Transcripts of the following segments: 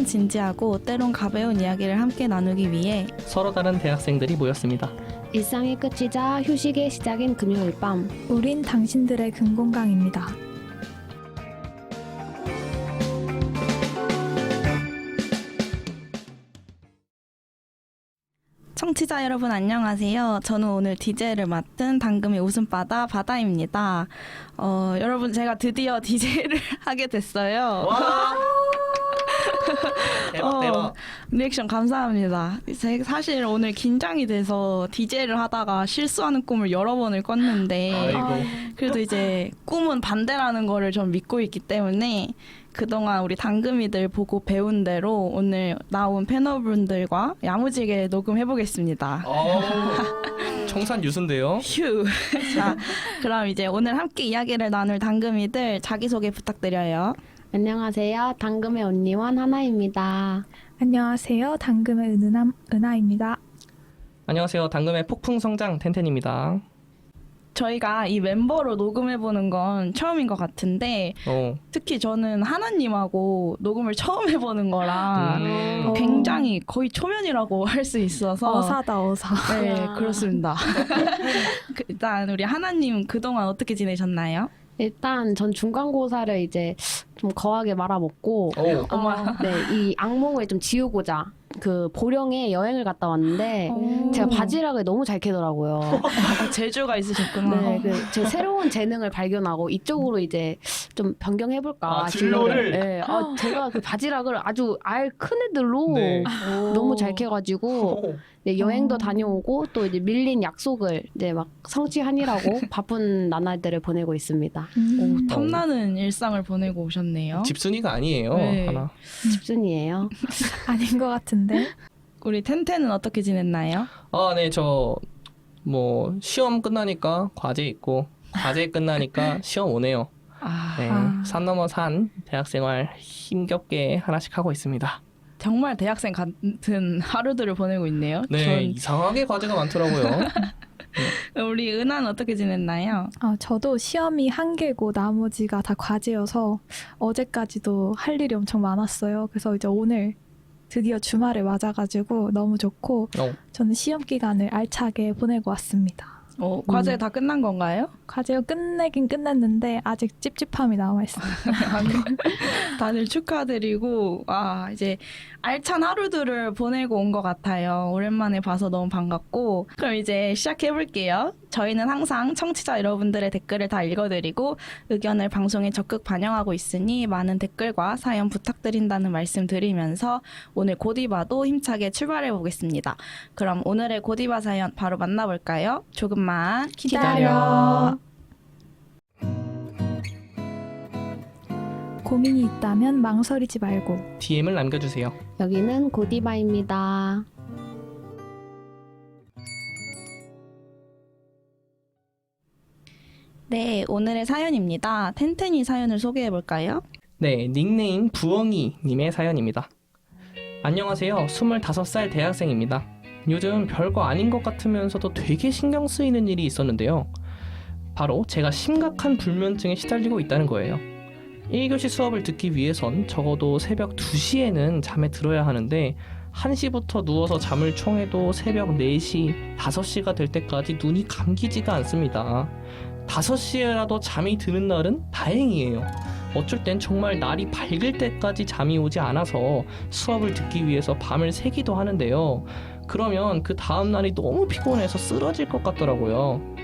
때론 진지하고 때론 가벼운 이야기를 함께 나누기 위해 서로 다른 대학생들이 모였습니다. 일상의 끝이자 휴식의 시작인 금요일 밤. 우린 당신들의 금공강입니다. 청취자 여러분 안녕하세요. 저는 오늘 DJ를 맡은 당금의 웃음바다 바다입니다. 여러분 제가 드디어 DJ를 하게 됐어요. 와! 대박. 리액션 감사합니다. 사실 오늘 긴장이 돼서 DJ를 하다가 실수하는 꿈을 여러 번을 꿨는데 아이고. 그래도 이제 꿈은 반대라는 거를 좀 믿고 있기 때문에 그동안 우리 당금이들 보고 배운 대로 오늘 나온 패널분들과 야무지게 녹음해보겠습니다. 청산 유수인데요. 휴. 자, 그럼 이제 오늘 함께 이야기를 나눌 당금이들 자기소개 부탁드려요. 안녕하세요. 당금의 언니원 하나입니다. 안녕하세요. 당금의 은하입니다. 안녕하세요. 당금의 폭풍성장 텐텐입니다. 저희가 이 멤버로 녹음해보는 건 처음인 것 같은데 특히 저는 하나님하고 녹음을 처음 해보는 거라 굉장히 거의 초면이라고 할 수 있어서 어사다 어사. 네, 그렇습니다. 일단 우리 하나님 그동안 어떻게 지내셨나요? 일단 전 중간고사를 이제 좀 거하게 말아먹고 이 악몽을 좀 지우고자 그 보령에 여행을 갔다 왔는데 제가 바지락을 너무 잘 캐더라고요. 재주가 있으셨구나. 네, 제 새로운 재능을 발견하고 이쪽으로 이제 좀 변경해볼까. 진로를? 네, 제가 그 바지락을 아주 알 큰 애들로 너무 잘 캐가지고 네, 여행도 다녀오고 또 이제 밀린 약속을 이제 막 성취하느라고 바쁜 나날들을 보내고 있습니다. 오, 탐나는 일상을 보내고 오셨네요. 집순이가 아니에요. 네. 하나. 집순이에요. 아닌 것 같은데. 우리 텐텐은 어떻게 지냈나요? 네, 저 시험 끝나니까 과제 있고 과제 끝나니까 시험 오네요. 네, 산 넘어 산 대학생활 힘겹게 하나씩 하고 있습니다. 정말 대학생 같은 하루들을 보내고 있네요. 네, 이상하게 과제가 많더라고요. 우리 은하는 어떻게 지냈나요? 저도 시험이 한 개고 나머지가 다 과제여서 어제까지도 할 일이 엄청 많았어요. 그래서 이제 오늘 드디어 주말에 맞아가지고 너무 좋고 저는 시험 기간을 알차게 보내고 왔습니다. 과제 다 끝난 건가요? 과제가 끝내긴 끝냈는데 아직 찝찝함이 남아있어요. 다들 축하드리고 이제 알찬 하루들을 보내고 온 것 같아요. 오랜만에 봐서 너무 반갑고 그럼 이제 시작해볼게요. 저희는 항상 청취자 여러분들의 댓글을 다 읽어드리고 의견을 방송에 적극 반영하고 있으니 많은 댓글과 사연 부탁드린다는 말씀 드리면서 오늘 고디바도 힘차게 출발해보겠습니다. 그럼 오늘의 고디바 사연 바로 만나볼까요? 조금만 기다려. 고민이 있다면 망설이지 말고 DM을 남겨주세요. 여기는 고디바입니다. 네, 오늘의 사연입니다. 텐텐이 사연을 소개해볼까요? 네, 닉네임 부엉이 님의 사연입니다. 안녕하세요. 25살 대학생입니다. 요즘 별거 아닌 것 같으면서도 되게 신경 쓰이는 일이 있었는데요. 바로 제가 심각한 불면증에 시달리고 있다는 거예요. 1교시 수업을 듣기 위해선 적어도 새벽 2시에는 잠에 들어야 하는데 1시부터 누워서 잠을 청해도 새벽 4시, 5시가 될 때까지 눈이 감기지가 않습니다. 5시에라도 잠이 드는 날은 다행이에요. 어쩔 땐 정말 날이 밝을 때까지 잠이 오지 않아서 수업을 듣기 위해서 밤을 새기도 하는데요. 그러면 그 다음 날이 너무 피곤해서 쓰러질 것 같더라고요.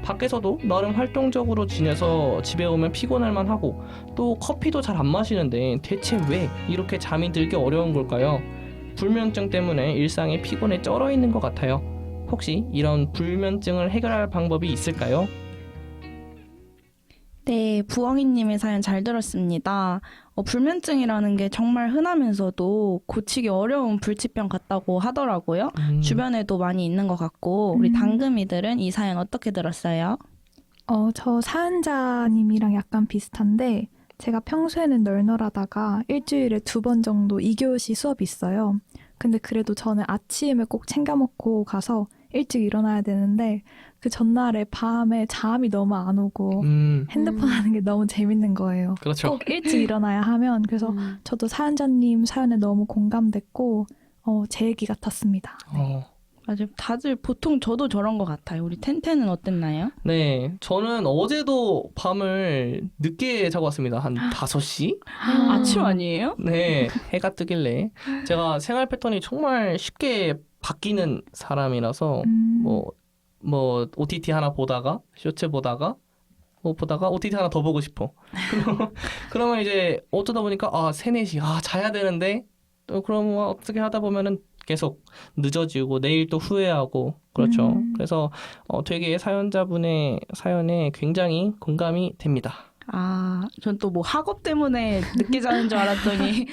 밖에서도 나름 활동적으로 지내서 집에 오면 피곤할만 하고 또 커피도 잘 안 마시는데 대체 왜 이렇게 잠이 들기 어려운 걸까요? 불면증 때문에 일상에 피곤에 쩔어 있는 것 같아요. 혹시 이런 불면증을 해결할 방법이 있을까요? 네, 부엉이님의 사연 잘 들었습니다. 불면증이라는 게 정말 흔하면서도 고치기 어려운 불치병 같다고 하더라고요. 주변에도 많이 있는 것 같고 우리 당금이들은 이 사연 어떻게 들었어요? 저 사연자님이랑 약간 비슷한데 제가 평소에는 널널하다가 일주일에 2번 정도 2교시 수업이 있어요. 근데 그래도 저는 아침을 꼭 챙겨 먹고 가서 일찍 일어나야 되는데 그 전날에 밤에 잠이 너무 안 오고 핸드폰 하는 게 너무 재밌는 거예요. 그렇죠. 꼭 일찍 일어나야 하면. 그래서 저도 사연자님 사연에 너무 공감됐고 제 얘기 같았습니다. 네. 맞아요. 다들 보통 저도 저런 것 같아요. 우리 텐텐은 어땠나요? 네, 저는 어제도 밤을 늦게 자고 왔습니다. 한 5시? 아침 아니에요? 네, 해가 뜨길래. 제가 생활 패턴이 정말 쉽게 바뀌는 사람이라서 뭐 OTT 하나 보다가 쇼츠 보다가 OTT 하나 더 보고 싶어. 그러면 이제 어쩌다 보니까 3, 4시 자야 되는데 또 그럼 어떻게 하다 보면은 계속 늦어지고 내일 또 후회하고 그렇죠. 그래서 되게 사연자분의 사연에 굉장히 공감이 됩니다. 전 또 뭐 학업 때문에 늦게 자는 줄 알았더니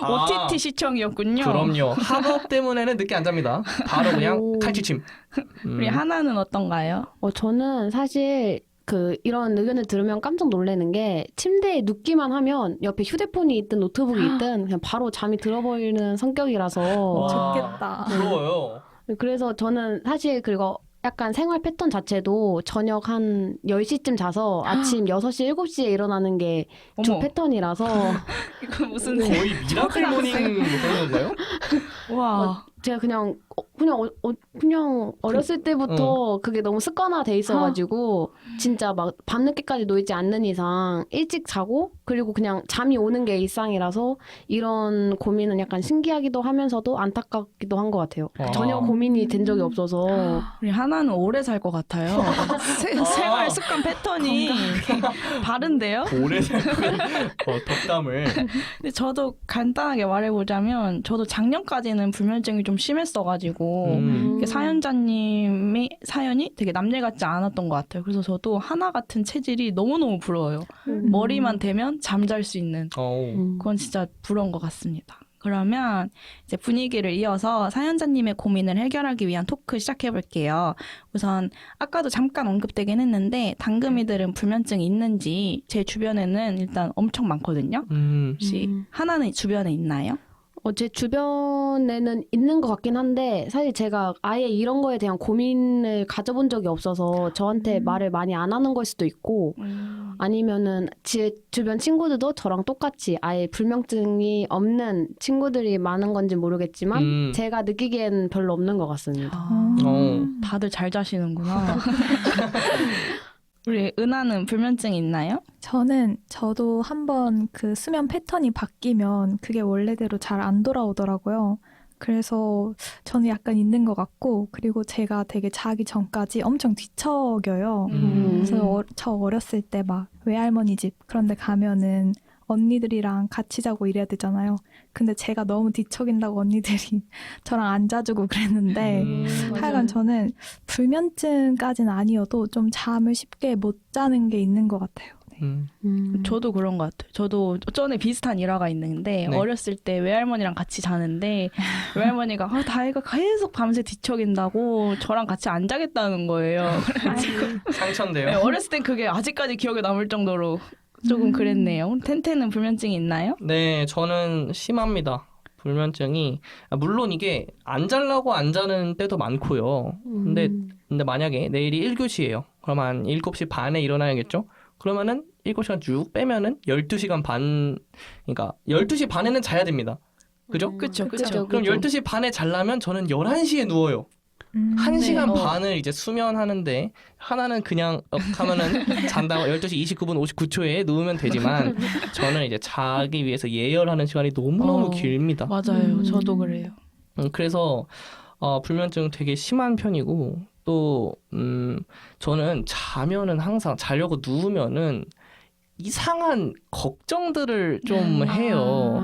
OTT 시청이었군요. 그럼요. 학업 때문에는 늦게 안 잡니다. 바로 그냥 칼치침. 우리 하나는 어떤가요? 저는 사실 이런 의견을 들으면 깜짝 놀라는 게 침대에 눕기만 하면 옆에 휴대폰이 있든 노트북이 있든 그냥 바로 잠이 들어버리는 성격이라서 좋겠다. 부러워요. 그래서 저는 사실 그리고 약간 생활 패턴 자체도 저녁 한 10시쯤 자서 아침 6시, 7시에 일어나는 게 주 어머. 패턴이라서 이거 무슨 거의 미라클 모닝 그런 건가요? 와. 제가 그냥 어렸을 때부터 그게 너무 습관화돼 있어가지고 진짜 막 밤늦게까지 놀지 않는 이상 일찍 자고 그리고 그냥 잠이 오는 게 일상이라서 이런 고민은 약간 신기하기도 하면서도 안타깝기도 한 것 같아요. 전혀 고민이 된 적이 없어서. 우리 하나는 오래 살 것 같아요. 생활 습관 패턴이 바른데요? 오래 살고 덕담을. 근데 저도 간단하게 말해보자면 저도 작년까지는 불면증이 좀 심했어가지고 이게 사연자님의 사연이 되게 남일 같지 않았던 것 같아요. 그래서 저도 하나 같은 체질이 너무너무 부러워요. 머리만 대면 잠잘 수 있는 그건 진짜 부러운 것 같습니다. 그러면 이제 분위기를 이어서 사연자님의 고민을 해결하기 위한 토크 시작해볼게요. 우선 아까도 잠깐 언급되긴 했는데 당금이들은 불면증이 있는지 제 주변에는 일단 엄청 많거든요. 혹시 하나는 주변에 있나요? 제 주변에는 있는 것 같긴 한데 사실 제가 아예 이런 거에 대한 고민을 가져본 적이 없어서 저한테 말을 많이 안 하는 걸 수도 있고 아니면은 제 주변 친구들도 저랑 똑같이 아예 불면증이 없는 친구들이 많은 건지 모르겠지만 제가 느끼기엔 별로 없는 것 같습니다. 다들 잘 자시는구나. 우리 은하는 불면증이 있나요? 저도 한번 그 수면 패턴이 바뀌면 그게 원래대로 잘 안 돌아오더라고요. 그래서 저는 약간 있는 것 같고, 그리고 제가 되게 자기 전까지 엄청 뒤척여요. 그래서 저 어렸을 때 막 외할머니 집 그런 데 가면은 언니들이랑 같이 자고 이래야 되잖아요. 근데 제가 너무 뒤척인다고 언니들이 저랑 안 자주고 그랬는데 하여간 저는 불면증까지는 아니어도 좀 잠을 쉽게 못 자는 게 있는 것 같아요. 저도 그런 것 같아요. 저도 전에 비슷한 일화가 있는데 네. 어렸을 때 외할머니랑 같이 자는데 외할머니가 다혜가 계속 밤새 뒤척인다고 저랑 같이 안 자겠다는 거예요. 상처인데요. 네, 어렸을 땐 그게 아직까지 기억에 남을 정도로 조금 그랬네요. 텐텐은 불면증이 있나요? 네, 저는 심합니다. 불면증이 물론 이게 안 자려고 안 자는 때도 많고요. 근데 만약에 내일이 1교시예요. 그러면 한 7시 반에 일어나야겠죠? 그러면은 7시간 쭉 빼면은 12시간 반, 그러니까 12시 반에는 자야 됩니다. 그죠? 그쵸. 그럼 12시 반에 자려면 저는 11시에 누워요. 1시간 반을 이제 수면하는데 하나는 그냥 하면은 잔다고 12시 29분 59초에 누우면 되지만 저는 이제 자기 위해서 예열하는 시간이 너무너무 길입니다. 맞아요. 저도 그래요. 그래서 불면증 되게 심한 편이고 또 저는 자면은 항상 자려고 누우면은 이상한 걱정들을 좀 해요.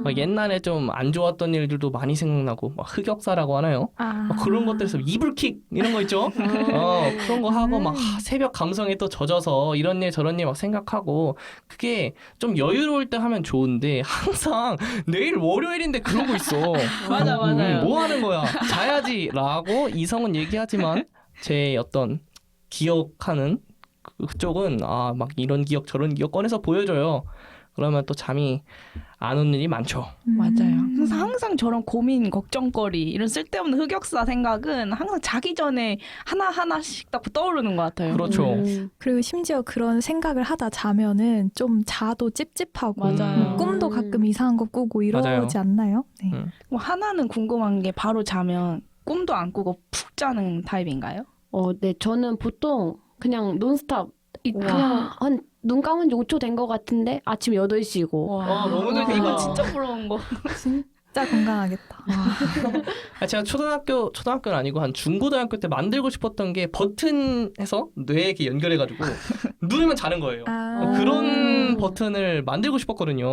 막 옛날에 좀 안 좋았던 일들도 많이 생각나고 막 흑역사라고 하나요? 막 그런 것들에서 이불킥 이런 거 있죠? 그런 거 하고 막 새벽 감성에 또 젖어서 이런 일 저런 일 막 생각하고 그게 좀 여유로울 때 하면 좋은데 항상 내일 월요일인데 그러고 있어. 맞아요. 뭐 하는 거야? 자야지라고 이성은 얘기하지만 제 어떤 기억하는 그쪽은 막 이런 기억 저런 기억 꺼내서 보여줘요. 그러면 또 잠이 안 오는 일이 많죠. 맞아요. 항상 저런 고민, 걱정거리, 이런 쓸데없는 흑역사 생각은 항상 자기 전에 하나하나씩 딱 떠오르는 것 같아요. 그렇죠. 그리고 심지어 그런 생각을 하다 자면은 좀 자도 찝찝하고 맞아요. 꿈도 가끔 이상한 거 꾸고 이러지 맞아요. 않나요? 네. 뭐 하나는 궁금한 게 바로 자면 꿈도 안 꾸고 푹 자는 타입인가요? 네, 저는 보통 그냥 논스톱 그냥 한 눈 감은 지 5초 된 것 같은데 아침 8시고 너무 좋다. 이거 진짜 부러운 거. 진짜 건강하겠다. 제가 초등학교는 아니고 한 중고등학교 때 만들고 싶었던 게 버튼해서 뇌에 이렇게 연결해가지고 누르면 자는 거예요. 그런 버튼을 만들고 싶었거든요.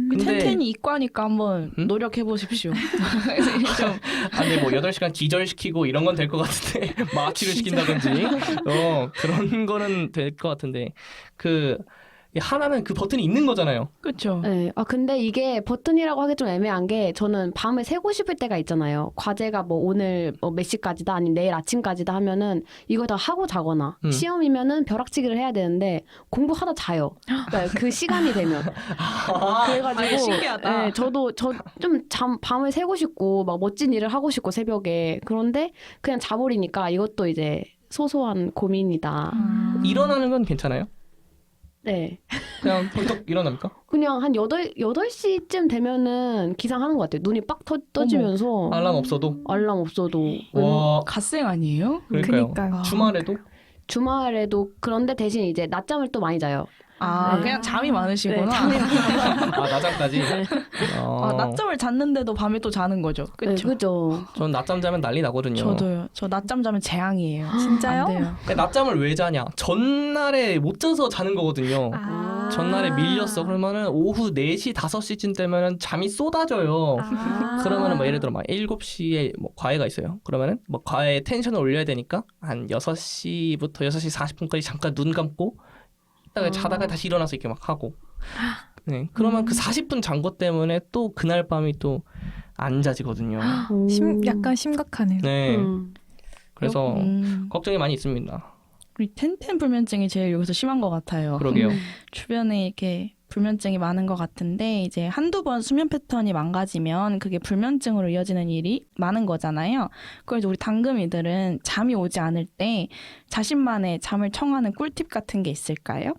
근데 텐텐이 이과니까 한번 노력해 보십시오. 좀 근데 뭐 8시간 기절시키고 이런 건 될 것 같은데 마취를 시킨다든지 그런 거는 될 것 같은데 하나는 그 버튼이 있는 거잖아요. 그렇죠. 네. 근데 이게 버튼이라고 하기 좀 애매한 게 저는 밤에 새고 싶을 때가 있잖아요. 과제가 뭐 오늘 몇 시까지다 아니면 내일 아침까지다 하면은 이거 다 하고 자거나 시험이면은 벼락치기를 해야 되는데 공부하다 자요. 그러니까 그 시간이 되면. 그래가지고 신기하다. 네, 좀 밤을 새고 싶고 막 멋진 일을 하고 싶고 새벽에 그런데 그냥 자버리니까 이것도 이제 소소한 고민이다. 일어나는 건 괜찮아요? 네. 그냥 벌떡 일어납니까? 그냥 한 8시쯤 되면은 기상하는 것 같아요. 눈이 빡 떠지면서. 알람 없어도? 알람 없어도. 와, 갓생 아니에요? 그러니까요. 그러니까요. 주말에도? 주말에도 그런데 대신 이제 낮잠을 또 많이 자요. 네. 그냥 잠이 많으시구나. 네, 잠이 낮잠까지? 낮잠을 잤는데도 밤에 또 자는 거죠. 그렇죠. 네, 그죠. 전 낮잠 자면 난리 나거든요. 저도요. 저 낮잠 자면 재앙이에요. 진짜요? 안 돼요. 근데 낮잠을 왜 자냐? 전날에 못 자서 자는 거거든요. 전날에 밀렸어. 그러면은 오후 4시, 5시쯤 되면은 잠이 쏟아져요. 그러면은 뭐 예를 들어 막 7시에 뭐 과외가 있어요. 그러면은 뭐 과외 텐션을 올려야 되니까 한 6시부터 6시 40분까지 잠깐 눈 감고 있다가 자다가 다시 일어나서 이렇게 막 하고. 네. 그러면 그 40분 잔 것 때문에 또 그날 밤이 또 안 자지거든요. 약간 심각하네요. 네. 그래서 음. 걱정이 많이 있습니다. 우리 텐텐 불면증이 제일 여기서 심한 것 같아요. 그러게요. 주변에 이렇게 불면증이 많은 것 같은데 이제 한두 번 수면 패턴이 망가지면 그게 불면증으로 이어지는 일이 많은 거잖아요. 그래서 우리 당금이들은 잠이 오지 않을 때 자신만의 잠을 청하는 꿀팁 같은 게 있을까요?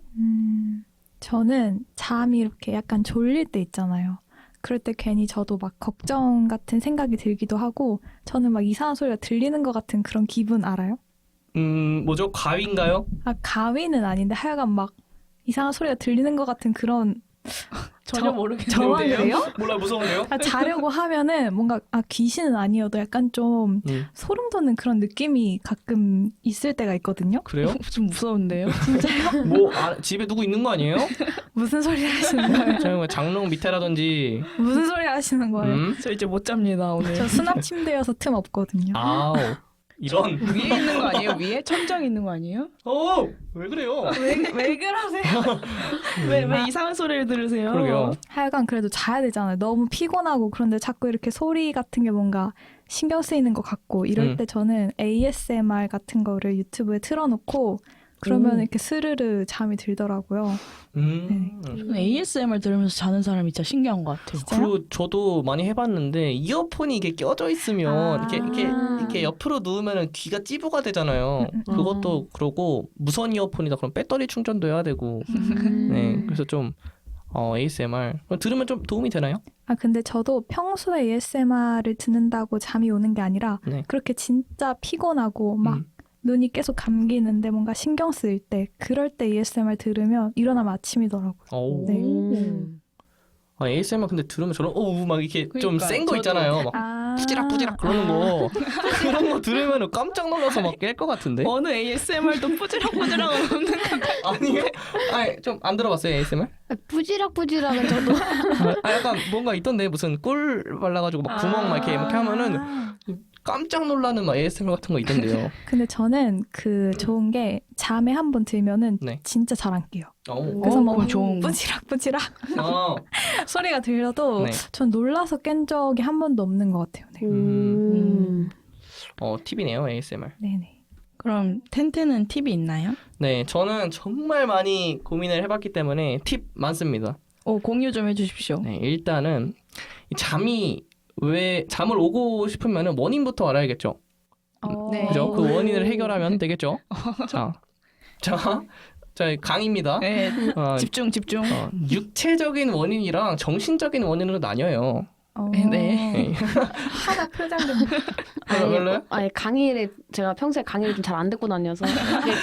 저는 잠이 이렇게 약간 졸릴 때 있잖아요. 그럴 때 괜히 저도 막 걱정 같은 생각이 들기도 하고 저는 막 이상한 소리가 들리는 것 같은 그런 기분 알아요? 뭐죠? 가위인가요? 가위는 아닌데 하여간 막 이상한 소리가 들리는 것 같은 그런 전혀 모르겠는데요. 저만 그래요? 몰라, 무서운데요? 자려고 하면은 뭔가 귀신은 아니어도 약간 좀 소름 돋는 그런 느낌이 가끔 있을 때가 있거든요. 그래요? 좀 무서운데요. 진짜요? 뭐 집에 누구 있는 거 아니에요? 무슨 소리 하시는 거예요? 저희 뭐 장롱 밑에라든지. 무슨 소리 하시는 거예요? 저 이제 못 잡니다 오늘. 저 수납 침대여서 틈 없거든요. 아우, 이런. 위에 있는 거 아니에요? 위에 천장 있는 거 아니에요? 왜 그래요? 왜 그러세요? 왜 이상한 소리를 들으세요? 그러게요. 하여간 그래도 자야 되잖아요. 너무 피곤하고 그런데 자꾸 이렇게 소리 같은 게 뭔가 신경 쓰이는 것 같고 이럴 때 저는 ASMR 같은 거를 유튜브에 틀어놓고 그러면 이렇게 스르르 잠이 들더라고요. 저는 ASMR 들으면서 자는 사람이 진짜 신기한 것 같아요. 그리고 저도 많이 해봤는데 이어폰이 이게 껴져 있으면 이렇게 옆으로 누우면 귀가 찌부가 되잖아요. 그것도 그러고 무선 이어폰이다 그럼 배터리 충전도 해야 되고. 네, 그래서 좀 ASMR 들으면 좀 도움이 되나요? 근데 저도 평소에 ASMR을 듣는다고 잠이 오는 게 아니라 네. 그렇게 진짜 피곤하고 막 눈이 계속 감기는데 뭔가 신경 쓰일 때 그럴 때 ASMR 들으면 일어나면 아침이더라고요. 네. ASMR 근데 들으면 저런 막 이렇게 좀 그러니까요. 센 거 있잖아요. 막 뿌지락뿌지락 그러는 거 그런 거 들으면 깜짝 놀라서 막 깰 것 같은데. 어느 ASMR도 뿌지락뿌지락은 없는 것 아니에요? 아니 좀 안 들어봤어요 ASMR? 뿌지락뿌지락은 저도 약간 뭔가 있던데 무슨 꿀 발라가지고 막 구멍 막 이렇게 하면은 깜짝 놀라는 막 ASMR 같은 거 있던데요. 근데 저는 그 좋은 게 잠에 한 번 들면은 네. 진짜 잘 안 깨요. 그래서 뭐 좋은 거. 뿌지락뿌지락 소리가 들려도 네. 전 놀라서 깬 적이 한 번도 없는 것 같아요. 네. 팁이네요 ASMR. 네네. 그럼 텐텐은 팁이 있나요? 네, 저는 정말 많이 고민을 해봤기 때문에 팁 많습니다. 공유 좀 해주십시오. 네, 일단은 왜 잠을 오고 싶으면 원인부터 알아야겠죠. 네. 그죠? 그 원인을 해결하면 되겠죠. 자, 강의입니다. 네. 집중. 육체적인 원인이랑 정신적인 원인으로 나뉘어요. 네. 하나 표정 좀. 별로요? 아니 강의를 제가 평소에 강의를 좀 잘 안 듣고 다녀서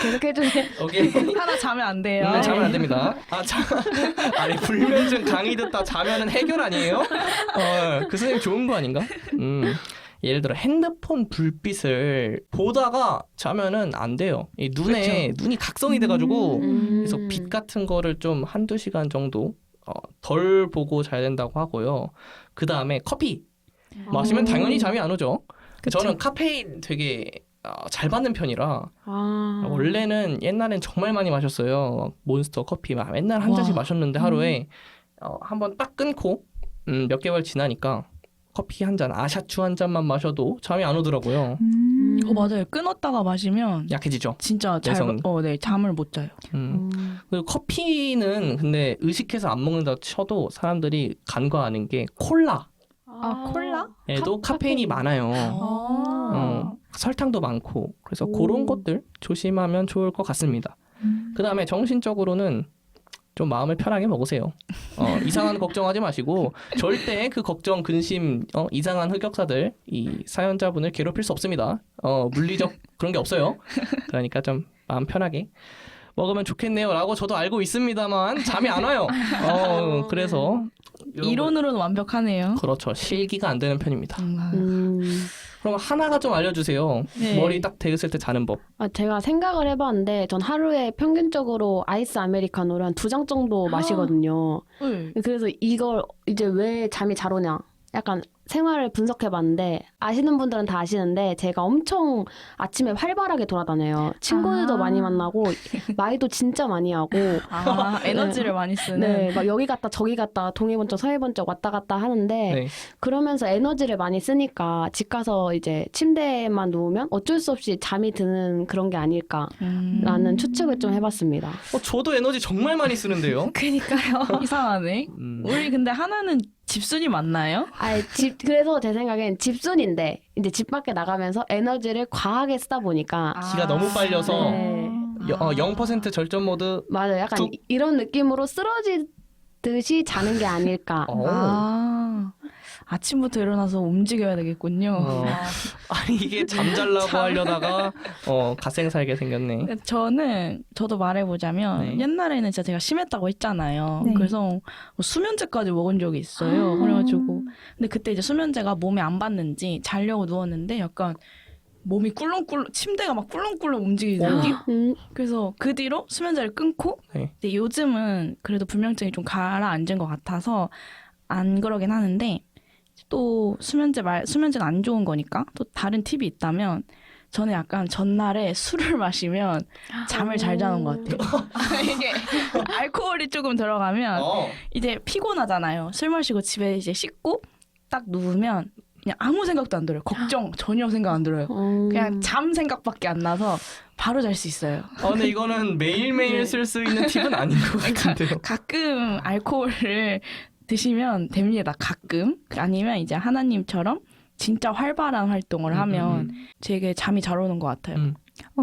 계속 해주세요. 오케이. 하나 자면 안 돼요. 네, 자면 안 됩니다. 아니 불면증 강의 듣다 자면은 해결 아니에요? 그 선생님 좋은 거 아닌가? 예를 들어 핸드폰 불빛을 보다가 자면은 안 돼요. 이 눈이 각성이 돼가지고 그래서 빛 같은 거를 좀 한두 시간 정도 덜 보고 자야 된다고 하고요. 그 다음에 커피 마시면 당연히 잠이 안 오죠. 그쵸. 저는 카페인 되게 잘 받는 편이라 아. 원래는 옛날엔 정말 많이 마셨어요. 몬스터 커피 막 맨날 한 잔씩 마셨는데 하루에 한번 딱 끊고 몇 개월 지나니까 커피 한 잔, 아샤추 한 잔만 마셔도 잠이 안 오더라고요. 맞아요. 끊었다가 마시면 약해지죠. 진짜 잠을 못 자요. 그리고 커피는 근데 의식해서 안 먹는다 쳐도 사람들이 간과하는 게 콜라에도 콜라? 카페인이 많아요. 설탕도 많고 그래서 그런 것들 조심하면 좋을 것 같습니다. 그 다음에 정신적으로는 좀 마음을 편하게 먹으세요. 이상한 걱정하지 마시고 절대 그 걱정, 근심, 이상한 흑역사들 이 사연자분을 괴롭힐 수 없습니다. 물리적 그런 게 없어요. 그러니까 좀 마음 편하게 먹으면 좋겠네요라고 저도 알고 있습니다만 잠이 안 와요. 그래서 이론으로는 완벽하네요. 그렇죠. 실기가 안 되는 편입니다. 음. 그럼 하나가 좀 알려주세요. 네. 머리 딱 대었을 때 자는 법. 제가 생각을 해봤는데 전 하루에 평균적으로 아이스 아메리카노를 한 2잔 정도 마시거든요. 그래서 이걸 이제 왜 잠이 잘 오냐 약간 생활을 분석해봤는데 아시는 분들은 다 아시는데 제가 엄청 아침에 활발하게 돌아다녀요. 친구들도 많이 만나고 말도 진짜 많이 하고 에너지를 많이 쓰는. 네, 막 여기 갔다 저기 갔다 동해 번쩍 서해 번쩍 왔다 갔다 하는데 네. 그러면서 에너지를 많이 쓰니까 집 가서 이제 침대에만 누우면 어쩔 수 없이 잠이 드는 그런 게 아닐까라는 추측을 좀 해봤습니다. 저도 에너지 정말 많이 쓰는데요. 그니까요. 이상하네. 우리 근데 하나는 집순이 맞나요? 그래서 제 생각엔 집순인데 이제 집 밖에 나가면서 에너지를 과하게 쓰다 보니까 기가 너무 빨려서 네. 0% 절전 모드. 맞아요. 약간 이런 느낌으로 쓰러지듯이 자는 게 아닐까. 아침부터 일어나서 움직여야 되겠군요. 아니 이게 잠잘라고 하려다가 갓생살게 생겼네. 저도 말해보자면 네. 옛날에는 진짜 제가 심했다고 했잖아요. 네. 그래서 수면제까지 먹은 적이 있어요. 그래가지고 근데 그때 이제 수면제가 몸에 안 받는지 자려고 누웠는데 약간 몸이 꿀렁꿀렁 침대가 막 꿀렁꿀렁 움직이는 느낌? 그래서 그 뒤로 수면제를 끊고 네. 근데 요즘은 그래도 불면증이 좀 가라앉은 것 같아서 안 그러긴 하는데 또 수면제는 안 좋은 거니까 또 다른 팁이 있다면 저는 약간 전날에 술을 마시면 잠을 잘 자는 것 같아요. 이게 알코올이 조금 들어가면 이제 피곤하잖아요. 술 마시고 집에 이제 씻고 딱 누우면 그냥 아무 생각도 안 들어요. 걱정 전혀 생각 안 들어요. 그냥 잠 생각밖에 안 나서 바로 잘 수 있어요. 근데 이거는 매일매일 쓸 수 있는 팁은 아닌 것 같은데요. 가끔 알코올을 드시면 됩니다. 가끔. 아니면 이제 하나님처럼 진짜 활발한 활동을 하면 되게 잠이 잘 오는 것 같아요.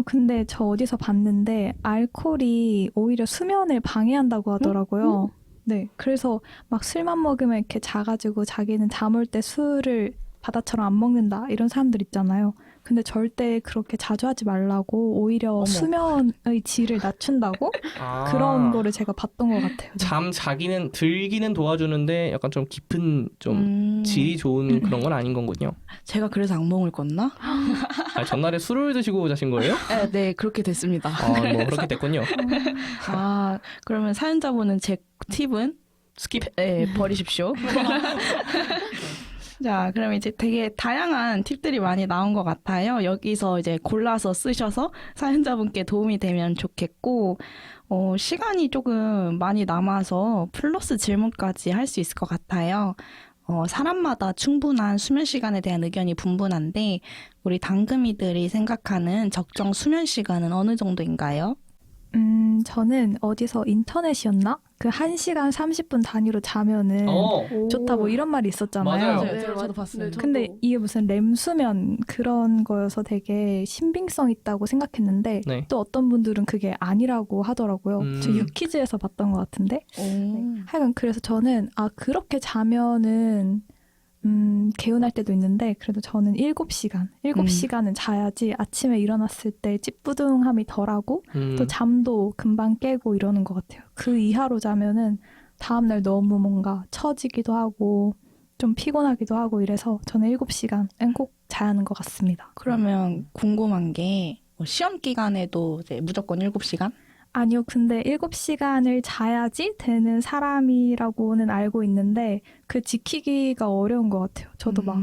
근데 저 어디서 봤는데 알코올이 오히려 수면을 방해한다고 하더라고요. 네, 그래서 막 술만 먹으면 이렇게 자가지고 자기는 잠 올 때 술을 바다처럼 안 먹는다 이런 사람들 있잖아요. 근데 절대 그렇게 자주 하지 말라고 오히려 수면의 질을 낮춘다고 그런 거를 제가 봤던 것 같아요. 잠 들기는 도와주는데 약간 좀 깊은 좀 질이 좋은 그런 건 아닌 거군요. 제가 그래서 악몽을 꿨나? 전날에 술을 드시고 자신 거예요? 네, 그렇게 됐습니다. 뭐 그렇게 됐군요. 그러면 사연자분은 제 팁은 스킵. 네, 버리십시오. 자, 그럼 이제 되게 다양한 팁들이 많이 나온 것 같아요. 여기서 이제 골라서 쓰셔서 사연자분께 도움이 되면 좋겠고, 시간이 조금 많이 남아서 플러스 질문까지 할 수 있을 것 같아요. 사람마다 충분한 수면 시간에 대한 의견이 분분한데, 우리 당금이들이 생각하는 적정 수면 시간은 어느 정도인가요? 저는 어디서 인터넷이었나? 그 1시간 30분 단위로 자면은 좋다 뭐 이런 말이 있었잖아요. 맞아요. 네, 저도 봤어요. 근데 이게 무슨 렘수면 그런 거여서 되게 신빙성 있다고 생각했는데 네. 또 어떤 분들은 그게 아니라고 하더라고요. 저 유키즈에서 봤던 것 같은데. 하여간 그래서 저는 그렇게 자면은 개운할 때도 있는데 그래도 저는 7시간은 자야지 아침에 일어났을 때 찌뿌둥함이 덜하고 또 잠도 금방 깨고 이러는 것 같아요. 그 이하로 자면은 다음날 너무 뭔가 처지기도 하고 좀 피곤하기도 하고 이래서 저는 7시간은 꼭 자야 하는 것 같습니다. 그러면 궁금한 게 시험 기간에도 이제 무조건 7시간? 아니요. 근데 7시간을 자야지 되는 사람이라고는 알고 있는데 그 지키기가 어려운 것 같아요. 저도 막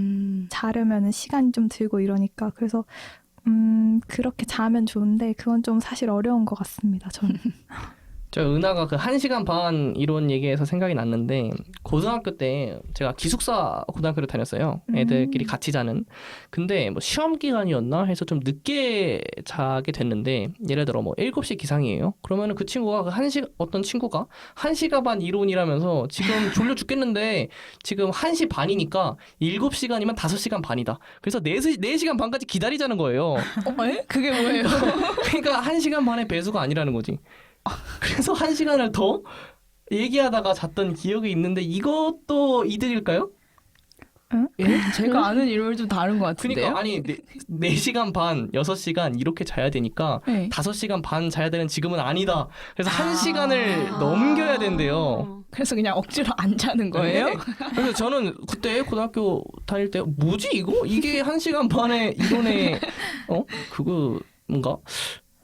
자려면 시간이 좀 들고 이러니까 그래서 그렇게 자면 좋은데 그건 좀 사실 어려운 것 같습니다. 저는. 저 은하가 그 1시간 반 이론 얘기해서 생각이 났는데 고등학교 때 제가 기숙사 고등학교를 다녔어요. 애들끼리 같이 자는. 근데 뭐 시험 기간이었나 해서 좀 늦게 자게 됐는데 예를 들어 뭐 7시 기상이에요. 그러면은 그 친구가 어떤 친구가 1시간 반 이론이라면서 지금 졸려 죽겠는데 지금 1시 반이니까 7시간이면 5시간 반이다. 그래서 4시간 반까지 기다리자는 거예요. 에? 그게 뭐예요? 그러니까 1시간 반의 배수가 아니라는 거지. 그래서 1시간을 더 얘기하다가 잤던 기억이 있는데 이것도 이득일까요? 예? 제가 아는 이론이 좀 다른 것 같은데요? 그러니까 아니 4시간 반, 6시간 이렇게 자야 되니까 네. 5시간 반 자야 되는 지금은 아니다. 그래서 1시간을 넘겨야 된대요. 그래서 그냥 억지로 안 자는 거예요? 네. 그래서 저는 그때 고등학교 다닐 때 뭐지 이거? 이게 1시간 반의 이론의 그거 뭔가?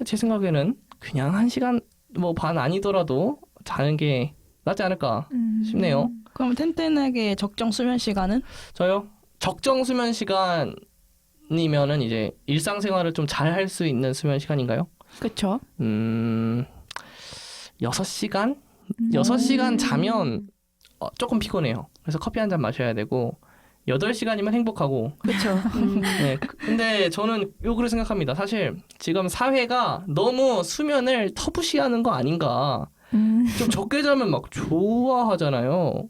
제 생각에는 그냥 1시간 뭐 반 아니더라도 자는 게 낫지 않을까 싶네요. 그럼 튼튼하게 적정 수면 시간은? 저요? 적정 수면 시간이면은 이제 일상생활을 좀 잘 할 수 있는 수면 시간인가요? 그쵸. 6시간? 6시간 자면 조금 피곤해요. 그래서 커피 한 잔 마셔야 되고 8시간이면 행복하고. 그쵸. 네, 근데 저는 요거를 생각합니다. 사실 지금 사회가 너무 수면을 터부시하는 거 아닌가. 좀 적게 자면 막 좋아하잖아요.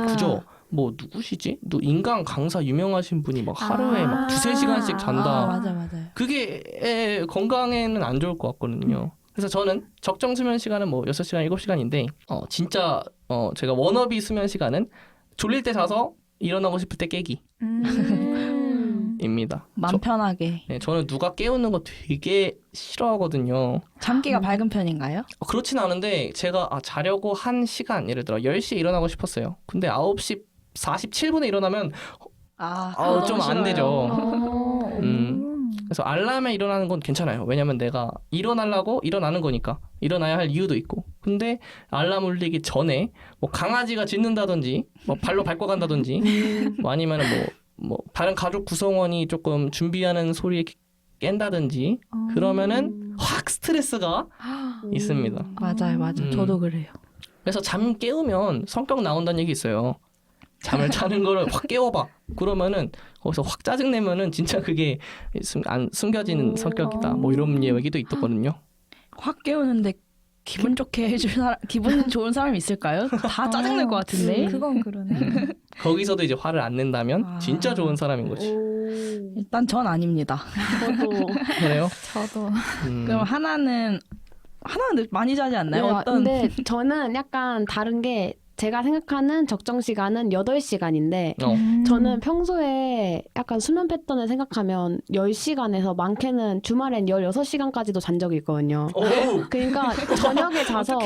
그죠? 뭐 누구시지? 인간 강사 유명하신 분이 막 하루에 막 2-3시간씩 잔다. 맞아요. 그게 건강에는 안 좋을 것 같거든요. 그래서 저는 적정 수면 시간은 뭐 6시간, 7시간인데 진짜 제가 워너비 수면 시간은 졸릴 때 자서 일어나고 싶을 때 깨기. 입니다. 맘 편하게. 저는 누가 깨우는 거 되게 싫어하거든요. 잠기가 밝은 편인가요? 그렇진 않은데 제가 자려고 한 시간 예를 들어 10시에 일어나고 싶었어요. 근데 9시 47분에 일어나면 좀 안 되죠. 그래서 알람에 일어나는 건 괜찮아요. 왜냐면 내가 일어나려고 일어나는 거니까 일어나야 할 이유도 있고. 근데 알람 울리기 전에 뭐 강아지가 짖는다든지 뭐 발로 밟고 간다든지 뭐 아니면은 뭐 다른 가족 구성원이 조금 준비하는 소리에 깬다든지 그러면은 확 스트레스가 있습니다. 맞아요. 저도 그래요. 그래서 잠 깨우면 성격 나온다는 얘기 있어요. 잠을 자는 거를 확 깨워봐. 그러면은 거기서 확 짜증내면은 진짜 그게 숨겨지는 성격이다. 뭐 이런 얘기도 있었거든요. 확 깨우는데 기분 좋게 해줄 사람, 기분 좋은 사람이 있을까요? 다 짜증낼 것 같은데. 그건 그러네. 거기서도 이제 화를 안 낸다면 진짜 좋은 사람인 거지. 일단 전 아닙니다. 저도. 그래요? 저도. 그럼 하나는 많이 자지 않나요? 근데 저는 약간 다른 게 제가 생각하는 적정 시간은 8시간인데 저는 평소에 약간 수면 패턴을 생각하면 10시간에서 많게는 주말엔 16시간까지도 잔 적이 있거든요. 그러니까 저녁에 자서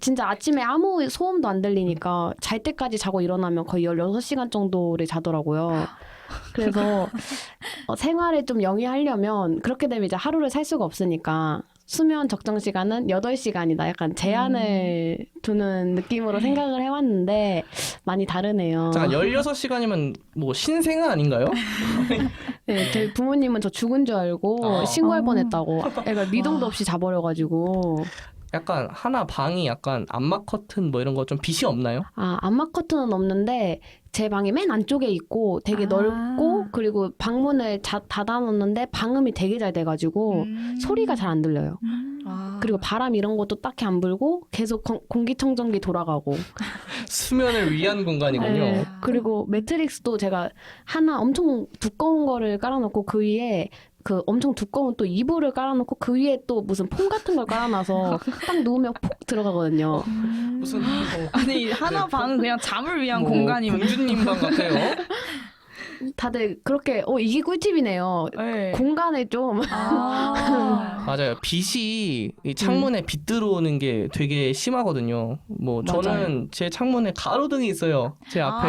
진짜 아침에 아무 소음도 안 들리니까 잘 때까지 자고 일어나면 거의 16시간 정도를 자더라고요. 그래서 생활을 좀 영위하려면 그렇게 되면 이제 하루를 살 수가 없으니까 수면 적정 시간은 8시간이다. 약간 제한을 두는 느낌으로 생각을 해왔는데 많이 다르네요. 잠깐 16시간이면 뭐 신생아 아닌가요? 네, 저희 부모님은 저 죽은 줄 알고 신고할 뻔했다고. 애가 미동도 없이 자버려가지고. 약간 하나 방이 약간 암막 커튼 뭐 이런 거 좀 빛이 없나요? 암막 커튼은 없는데 제 방이 맨 안쪽에 있고 되게 넓고 그리고 방문을 닫아놓는데 방음이 되게 잘 돼가지고 소리가 잘 안 들려요. 그리고 바람 이런 것도 딱히 안 불고 계속 공기청정기 돌아가고. 수면을 위한 공간이군요. 네. 그리고 매트릭스도 제가 하나 엄청 두꺼운 거를 깔아놓고 그 위에 그 엄청 두꺼운 또 이불을 깔아놓고 그 위에 또 무슨 폼 같은 걸 깔아놔서 딱 누우면 폭 들어가거든요. 무슨 아니 하나 방은 그냥 잠을 위한 뭐 공간이면 공주님 방 같아요. 다들 그렇게 이게 꿀팁이네요. 네. 공간에 좀 맞아요. 빛이 이 창문에 빛 들어오는 게 되게 심하거든요. 뭐 맞아요. 저는 제 창문에 가로등이 있어요. 제 앞에.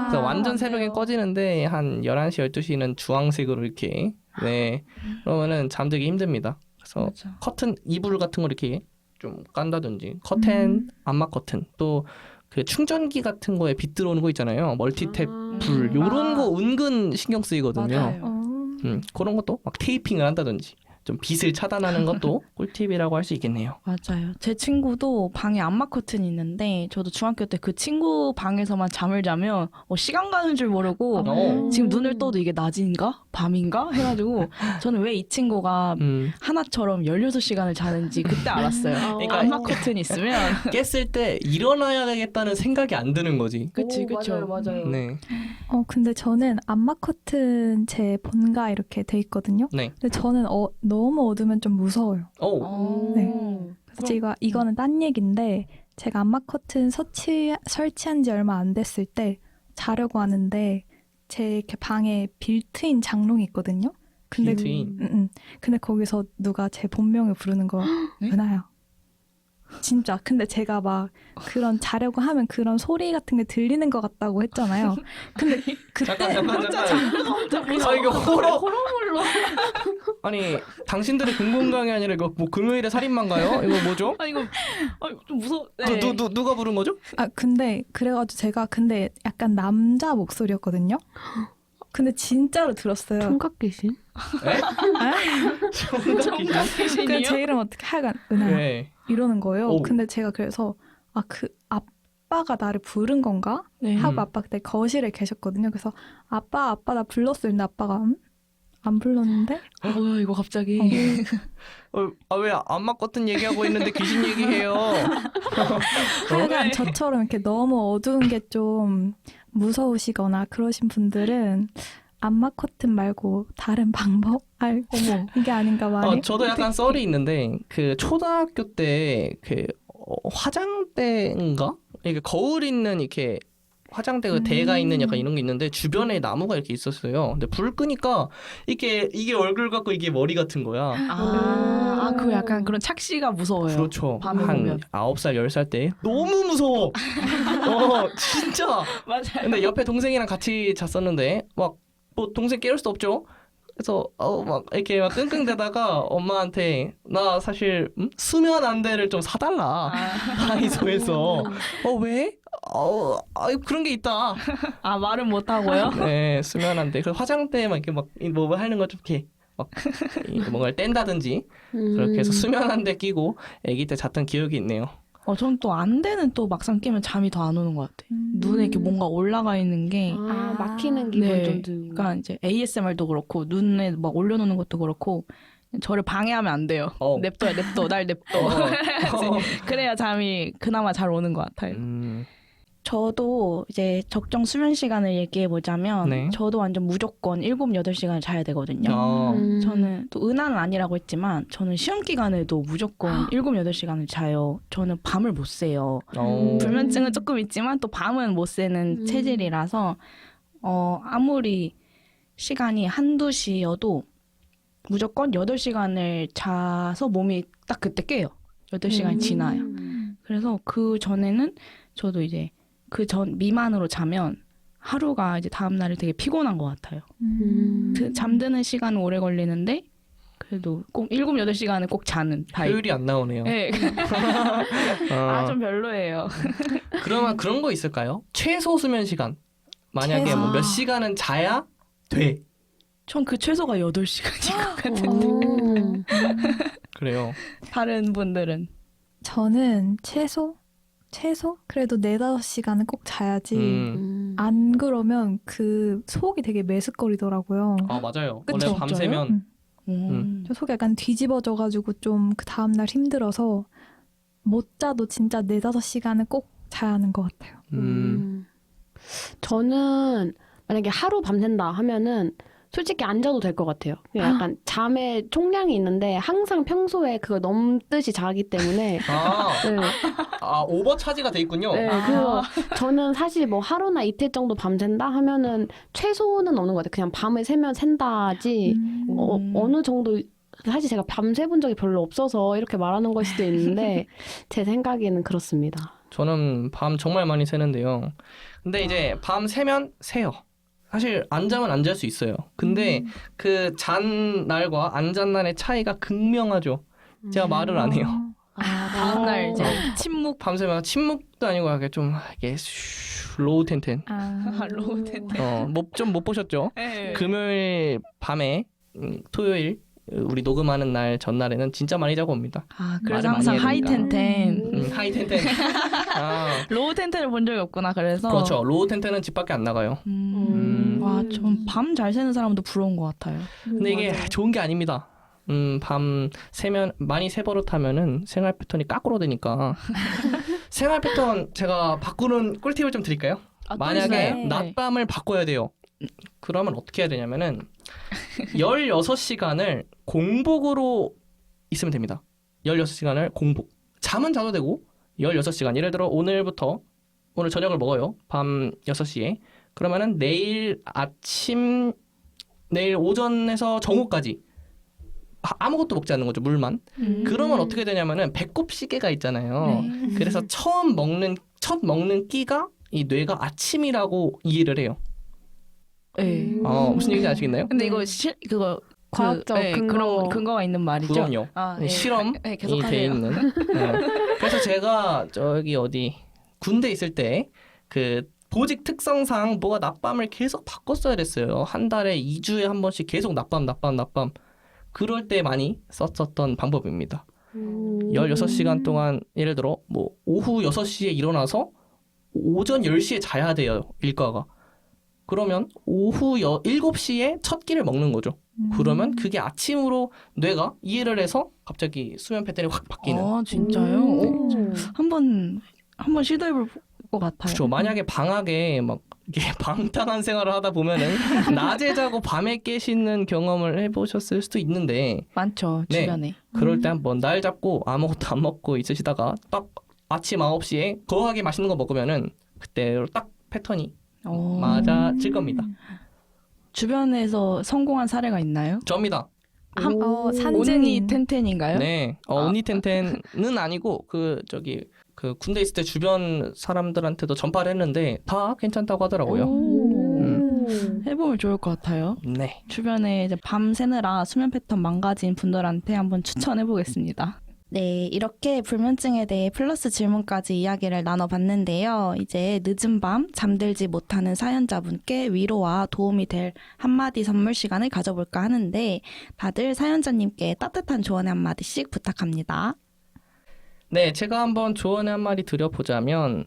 그래서 완전 새벽에 꺼지는데 한 11시, 12시는 주황색으로 이렇게. 네. 그러면은 잠들기 힘듭니다. 그래서 맞아. 커튼, 이불 같은 거 이렇게 좀 깐다든지 커튼, 암막 커튼 또 그 충전기 같은 거에 빛 들어오는 거 있잖아요. 멀티탭 불 요런 거 은근 신경 쓰이거든요. 맞아요. 그런 것도 막 테이핑을 한다든지 좀 빛을 차단하는 것도 꿀팁이라고 할 수 있겠네요. 맞아요. 제 친구도 방에 암막 커튼이 있는데 저도 중학교 때 그 친구 방에서만 잠을 자면 시간 가는 줄 모르고 지금 눈을 떠도 이게 낮인가? 밤인가? 해가지고 저는 왜 이 친구가 하나처럼 16시간을 자는지 그때 알았어요. 그러니까 암막 커튼이 있으면 깼을 때 일어나야겠다는 생각이 안 드는 거지. 그치. 맞아요. 네. 근데 저는 암막 커튼 제 본가 이렇게 돼 있거든요. 네. 근데 저는 너무 어두면 좀 무서워요. 네. 그래서 이거는 딴 얘기인데 제가 암막 커튼 설치한 지 얼마 안 됐을 때 자려고 하는데 제 이렇게 방에 빌트인 장롱이 있거든요. 근데 빌트인? 근데 거기서 누가 제 본명을 부르는 거 은하야. 진짜. 근데 제가 막 그런 자려고 하면 그런 소리 같은 게 들리는 것 같다고 했잖아요. 근데 그때 잠깐. 이거 호러물로. 아니 당신들의 공공강이 아니라 이거 뭐 금요일에 살인마인가요? 이거 뭐죠? 이거 좀 무서워. 네. 누가 부른 거죠? 근데 그래가지고 제가 근데 약간 남자 목소리였거든요. 근데 진짜로 들었어요. 총각 귀신? 그냥 제 이름 어떻게 하여간 은하야 네. 이러는 거예요. 오. 근데 제가 그래서 그 아빠가 나를 부른 건가? 네. 하고 아빠 그때 거실에 계셨거든요. 그래서 아빠 나 불렀어요. 근데 아빠가 안 불렀는데? 뭐야 이거 갑자기. 왜 암막 커튼 얘기하고 있는데 귀신 얘기해요? 하여간 저처럼 이렇게 너무 어두운 게 좀 무서우시거나 그러신 분들은 암막 커튼 말고 다른 방법? 이게 아닌가 말이. 저도 약간 썰이 있는데 그 초등학교 때 그 화장대인가? 이게 거울 있는 이렇게 화장대 그 대가 있는 약간 이런 게 있는데 주변에 나무가 이렇게 있었어요. 근데 불 끄니까 이게 얼굴 같고 이게 머리 같은 거야. 그 약간 그런 착시가 무서워요. 그렇죠. 밤에 한 보면. 9살, 10살 때 너무 무서워. 진짜. 맞아요. 근데 옆에 동생이랑 같이 잤었는데 막 뭐 동생 깨울 수 없죠. 그래서 막 이렇게 막 끙끙대다가 엄마한테 나 사실 수면 안대를 좀 사달라. 다이소에서. 왜? 그런 게 있다. 말은 못 하고요. 네, 수면 안대. 그래서 화장대 막 이렇게 막 뭐 하는 거 좀 이렇게 막 뭔가를 뗀다든지 그렇게 해서 수면 안대 끼고 아기 때 잤던 기억이 있네요. 전 또 안대는 또 막상 끼면 잠이 더 안 오는 것 같아. 눈에 이렇게 뭔가 올라가 있는 게. 막히는 기분 네. 좀 들고. 그러니까 이제 ASMR도 그렇고 눈에 막 올려놓는 것도 그렇고 저를 방해하면 안 돼요. 냅둬 날 냅둬. 그래야 잠이 그나마 잘 오는 것 같아요. 저도 이제 적정 수면 시간을 얘기해 보자면 네. 저도 완전 무조건 7, 8시간을 자야 되거든요. 저는 또 은하는 아니라고 했지만 저는 시험 기간에도 무조건 7, 8시간을 자요. 저는 밤을 못 새요. 불면증은 조금 있지만 또 밤은 못 새는 체질이라서 아무리 시간이 1, 2시여도 무조건 8시간을 자서 몸이 딱 그때 깨요. 8시간이 지나요. 그래서 그 전에는 저도 이제 그 전 미만으로 자면 하루가 이제 다음 날이 되게 피곤한 것 같아요. 잠드는 시간은 오래 걸리는데 그래도 꼭 7, 8시간은 꼭 자는 타입. 효율이 안 나오네요. 네. 좀 별로예요. 그러면 그런 거 있을까요? 최소 수면 시간. 만약에 최소. 뭐 몇 시간은 자야 돼. 전 그 최소가 8시간인 것 같은데. 그래요. 다른 분들은? 저는 최소 그래도 4-5시간은 꼭 자야지. 안 그러면 그 속이 되게 메스꺼리더라고요. 맞아요. 그쵸? 원래 밤새면 저 속이 약간 뒤집어져가지고 좀 그 다음날 힘들어서 못 자도 진짜 4-5시간은 꼭 자야 하는 것 같아요. 저는 만약에 하루 밤샌다 하면은 솔직히 안 자도 될 것 같아요. 그냥 약간 잠의 총량이 있는데 항상 평소에 그걸 넘듯이 자기 때문에 네. 오버 차지가 돼 있군요. 네, 그래서 저는 사실 뭐 하루나 이틀 정도 밤샌다 하면은 최소는 없는 것 같아요. 그냥 밤을 새면 샌다지 어느 정도 사실 제가 밤새본 적이 별로 없어서 이렇게 말하는 걸 수도 있는데 제 생각에는 그렇습니다. 저는 밤 정말 많이 새는데요. 근데 이제 밤 새면 새요. 사실 안 자면 안 잘 수 있어요. 근데 그 잔 날과 안 잔 날의 차이가 극명하죠. 제가 말을 안 해요. 다음날 이제 침묵. 밤새면 침묵도 아니고 약간 좀 이게 로우 텐텐. 로우 텐텐. 좀 못 보셨죠? 네. 금요일 밤에 토요일 우리 녹음하는 날 전날에는 진짜 많이 자고 옵니다. 그래서 말을 많이 항상 해야 하이 되니까. 텐텐. 하이 텐텐. 로우 텐텐을 본 적이 없구나. 그래서. 그렇죠. 로우 텐텐은 집 밖에 안 나가요. 와, 전 밤 잘 새는 사람도 부러운 것 같아요. 근데 이게 맞아요. 좋은 게 아닙니다. 밤 새면 많이 새버릇하면은 생활 패턴이 까꾸로 되니까 생활 패턴 제가 바꾸는 꿀팁을 좀 드릴까요? 만약에 있어요? 낮밤을 바꿔야 돼요. 그러면 어떻게 해야 되냐면은 16시간을 공복으로 있으면 됩니다. 16시간을 공복. 잠은 자도 되고 16시간. 예를 들어 오늘 저녁을 먹어요. 밤 6시에. 그러면은 내일 오전에서 정오까지 아무것도 먹지 않는 거죠. 물만. 그러면 어떻게 되냐면은 배꼽 시계가 있잖아요. 그래서 첫 먹는 끼가 이 뇌가 아침이라고 이해를 해요. 네. 무슨 얘기인지 아시겠나요? 근데 이거 그거 과학적 그런 근거가 있는 말이죠. 그럼요. 네. 실험이 계속 돼 하세요. 있는. 그래서 제가 저기 어디 군대 있을 때 그 보직 특성상 뭐가 낮밤을 계속 바꿨어야 됐어요. 한 달에 2주에 한 번씩 계속 낮밤. 그럴 때 많이 썼었던 방법입니다. 16시간 동안 예를 들어 뭐 오후 6시에 일어나서 오전 10시에 자야 돼요. 일과가. 그러면 오후 7시에 첫 끼를 먹는 거죠. 그러면 그게 아침으로 뇌가 이해를 해서 갑자기 수면 패턴이 확 바뀌는. 진짜요? 한번 시도해볼 것 같아요. 그렇죠. 만약에 방학에 막 이게 방탕한 생활을 하다 보면은 낮에 자고 밤에 깨시는 경험을 해보셨을 수도 있는데 많죠. 네. 주변에. 그럴 때 한번 날 잡고 아무것도 안 먹고 있으시다가 딱 아침 9시에 거하게 맛있는 거 먹으면은 그때로 딱 패턴이 맞아질 겁니다. 주변에서 성공한 사례가 있나요? 접니다. 온니 텐텐인가요? 네. 온니 텐텐은 아니고 그 군대 있을 때 주변 사람들한테도 전파를 했는데 다 괜찮다고 하더라고요. 해보면 좋을 것 같아요. 네. 주변에 이제 밤 새느라 수면 패턴 망가진 분들한테 한번 추천해보겠습니다. 네, 이렇게 불면증에 대해 플러스 질문까지 이야기를 나눠봤는데요. 이제 늦은 밤 잠들지 못하는 사연자분께 위로와 도움이 될 한마디 선물 시간을 가져볼까 하는데 다들 사연자님께 따뜻한 조언의 한마디씩 부탁합니다. 네, 제가 한번 조언의 한마디 드려보자면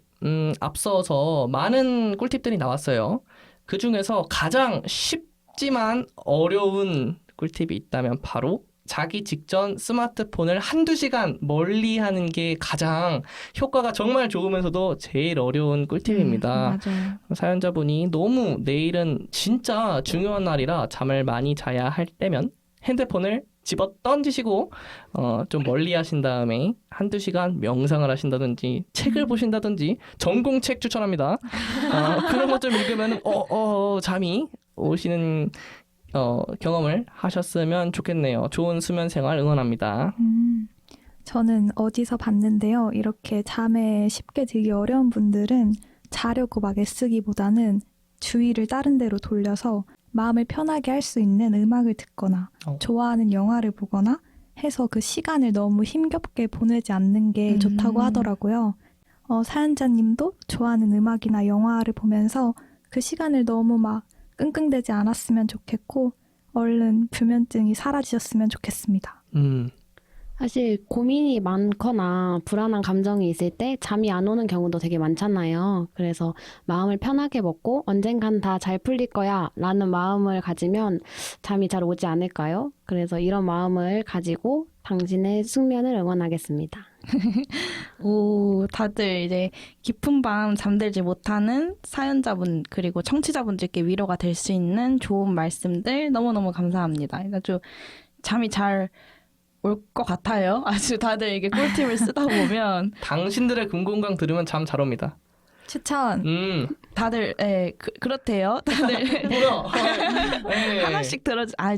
앞서서 많은 꿀팁들이 나왔어요. 그중에서 가장 쉽지만 어려운 꿀팁이 있다면 바로 자기 직전 스마트폰을 1-2시간 멀리 하는 게 가장 효과가 정말 좋으면서도 제일 어려운 꿀팁입니다. 맞아요. 사연자분이 너무 내일은 진짜 중요한 날이라 잠을 많이 자야 할 때면 핸드폰을 집어 던지시고 좀 멀리 하신 다음에 1-2시간 명상을 하신다든지 책을 보신다든지 전공책 추천합니다. 그런 것 좀 읽으면 잠이 오시는 경험을 하셨으면 좋겠네요. 좋은 수면 생활 응원합니다. 저는 어디서 봤는데요. 이렇게 잠에 쉽게 들기 어려운 분들은 자려고 막 애쓰기보다는 주의를 다른 데로 돌려서 마음을 편하게 할 수 있는 음악을 듣거나 좋아하는 영화를 보거나 해서 그 시간을 너무 힘겹게 보내지 않는 게 좋다고 하더라고요. 사연자님도 좋아하는 음악이나 영화를 보면서 그 시간을 너무 막 끙끙대지 않았으면 좋겠고 얼른 불면증이 사라지셨으면 좋겠습니다. 사실 고민이 많거나 불안한 감정이 있을 때 잠이 안 오는 경우도 되게 많잖아요. 그래서 마음을 편하게 먹고 언젠간 다 잘 풀릴 거야 라는 마음을 가지면 잠이 잘 오지 않을까요? 그래서 이런 마음을 가지고 당신의 숙면을 응원하겠습니다. 오, 다들 이제 깊은 밤 잠들지 못하는 사연자분 그리고 청취자분들께 위로가 될 수 있는 좋은 말씀들 너무너무 감사합니다. 아주 잠이 잘 올 것 같아요. 아주 다들 이게 꿀팁을 쓰다 보면 당신들의 금공강 들으면 잠 잘 옵니다. 추천. 다들 그렇대요. 다들 뭐야? 네. 하나씩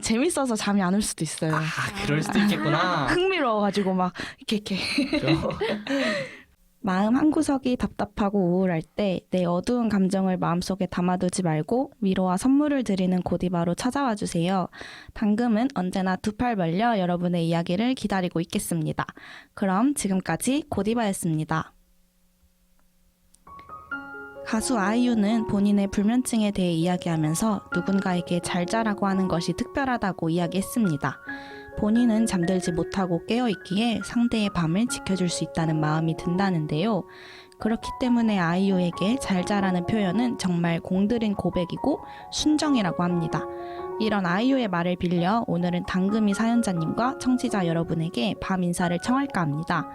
재밌어서 잠이 안 올 수도 있어요. 아, 그럴 수도 있겠구나. 흥미로워가지고 막 이렇게 마음 한구석이 답답하고 우울할 때 내 어두운 감정을 마음속에 담아두지 말고 위로와 선물을 드리는 고디바로 찾아와 주세요. 당금은 언제나 두 팔 벌려 여러분의 이야기를 기다리고 있겠습니다. 그럼 지금까지 고디바였습니다. 가수 아이유는 본인의 불면증에 대해 이야기하면서 누군가에게 잘 자라고 하는 것이 특별하다고 이야기했습니다. 본인은 잠들지 못하고 깨어있기에 상대의 밤을 지켜줄 수 있다는 마음이 든다는데요. 그렇기 때문에 아이유에게 잘 자라는 표현은 정말 공들인 고백이고 순정이라고 합니다. 이런 아이유의 말을 빌려 오늘은 당금이 사연자님과 청취자 여러분에게 밤 인사를 청할까 합니다.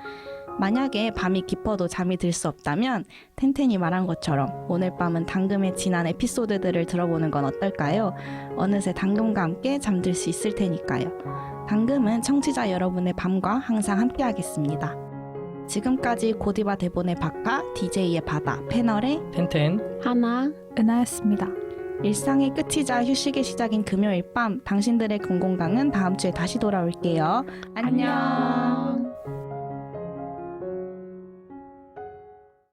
만약에 밤이 깊어도 잠이 들 수 없다면 텐텐이 말한 것처럼 오늘 밤은 당금의 지난 에피소드들을 들어보는 건 어떨까요? 어느새 당금과 함께 잠들 수 있을 테니까요. 당금은 청취자 여러분의 밤과 항상 함께하겠습니다. 지금까지 고디바 대본의 박하, DJ의 바다, 패널의 텐텐. 하나, 은하였습니다. 일상의 끝이자 휴식의 시작인 금요일 밤 당신들의 금공강은 다음 주에 다시 돌아올게요. 안녕.